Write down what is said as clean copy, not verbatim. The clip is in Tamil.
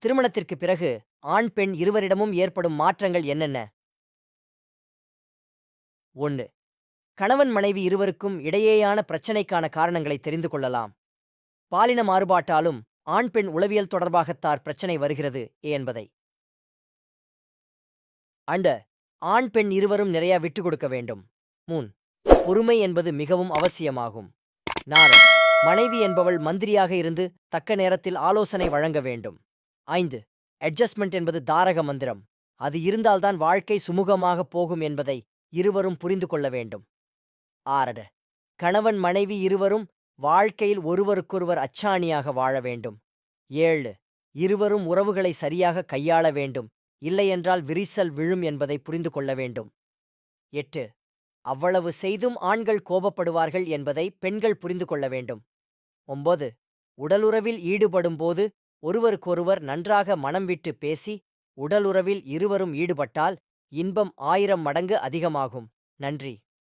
திருமணத்திற்கு பிறகு ஆண் பெண் இருவரிடமும் ஏற்படும் மாற்றங்கள் என்னென்ன? 1. கணவன் மனைவி இருவருக்கும் இடையேயான பிரச்சினைக்கான காரணங்களை தெரிந்து கொள்ளலாம். பாலின மாறுபாட்டாலும் ஆண் பெண் உளவியல் தொடர்பாகத்தார் பிரச்சனை வருகிறது என்பதை. அண்ட ஆண் பெண் இருவரும் நிறைய விட்டு கொடுக்க வேண்டும். 3. பொறுமை என்பது மிகவும் அவசியமாகும். 4. மனைவி என்பவள் மந்திரியாக இருந்து தக்க நேரத்தில் ஆலோசனை வழங்க வேண்டும். 5. அட்ஜஸ்ட்மெண்ட் என்பது தாரக மந்திரம். அது இருந்தால்தான் வாழ்க்கை சுமூகமாக போகும் என்பதை இருவரும் புரிந்து கொள்ள வேண்டும். 6. கணவன் மனைவி இருவரும் வாழ்க்கையில் ஒருவருக்கொருவர் அச்சாணியாக வாழ வேண்டும். 7. இருவரும் உறவுகளை சரியாக கையாள வேண்டும், இல்லையென்றால் விரிசல் விழும் என்பதை புரிந்து கொள்ள வேண்டும். 8. அவ்வளவு செய்தும் ஆண்கள் கோபப்படுவார்கள் என்பதை பெண்கள் புரிந்து கொள்ள வேண்டும். 9. உடலுறவில் ஈடுபடும் போது ஒருவருக்கொருவர் நன்றாக மனம் விட்டு பேசி உடலுறவில் இருவரும் ஈடுபட்டால் இன்பம் 1000 மடங்கு அதிகமாகும். நன்றி.